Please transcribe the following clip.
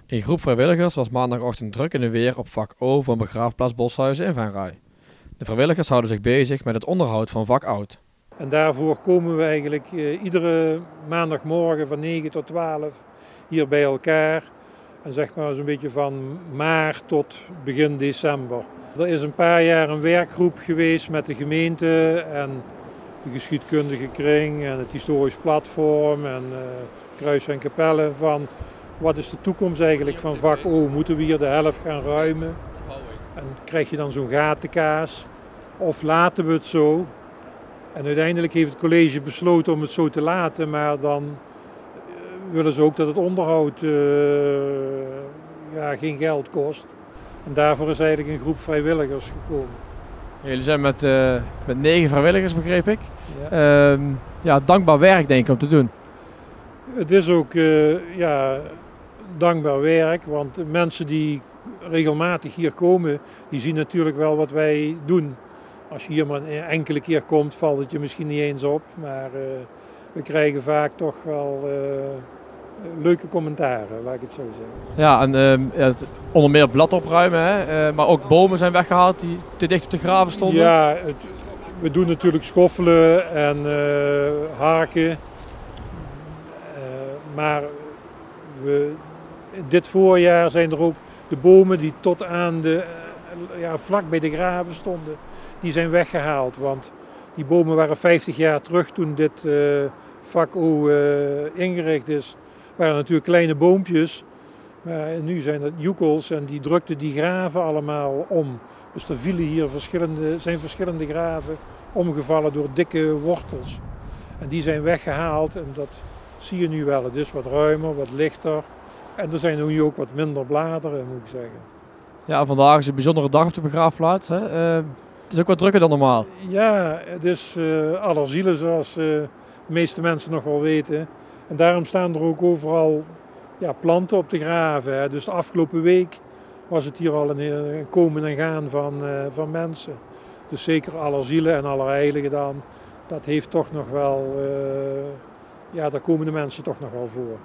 Een groep vrijwilligers was maandagochtend druk in de weer op vak O van begraafplaats Boshuizen in Venray. De vrijwilligers houden zich bezig met het onderhoud van vak oud. En daarvoor komen we eigenlijk iedere maandagmorgen van 9 tot 12 hier bij elkaar. En zeg maar zo'n beetje van maart tot begin december. Er is een paar jaar een werkgroep geweest met de gemeente en de geschiedkundige kring en het historisch platform en Kruis en Kapellen van wat is de toekomst eigenlijk van vak O? Moeten we hier de helft gaan ruimen? En krijg je dan zo'n gatenkaas? Of laten we het zo? En uiteindelijk heeft het college besloten om het zo te laten, maar dan willen ze ook dat het onderhoud geen geld kost. En daarvoor is eigenlijk een groep vrijwilligers gekomen. Jullie zijn met 9 vrijwilligers, begreep ik. Ja. Dankbaar werk denk ik om te doen. Het is ook dankbaar werk, want de mensen die regelmatig hier komen, die zien natuurlijk wel wat wij doen. Als je hier maar een enkele keer komt, valt het je misschien niet eens op, maar we krijgen vaak toch wel leuke commentaren, laat ik het zo zeggen. Ja, en onder meer blad opruimen, hè? Maar ook bomen zijn weggehaald die te dicht op de graven stonden. Ja, we doen natuurlijk schoffelen en harken, maar dit voorjaar zijn er ook de bomen die tot aan vlak bij de graven stonden, die zijn weggehaald. Want die bomen waren 50 jaar terug toen dit vak O ingericht is. Waren natuurlijk kleine boompjes, maar nu zijn het joekels en die drukten die graven allemaal om. Dus er vielen hier verschillende graven omgevallen door dikke wortels. En die zijn weggehaald en dat zie je nu wel. Het is wat ruimer, wat lichter en er zijn nu ook wat minder bladeren, moet ik zeggen. Ja, vandaag is een bijzondere dag op de begraafplaats. Hè? Het is ook wat drukker dan normaal. Ja, het is Allerzielen zoals de meeste mensen nog wel weten. En daarom staan er ook overal planten op de graven. Hè. Dus de afgelopen week was het hier al een komen en gaan van mensen. Dus zeker Allerzielen en Allerheiligen dan, dat heeft toch nog wel, daar komen de mensen toch nog wel voor.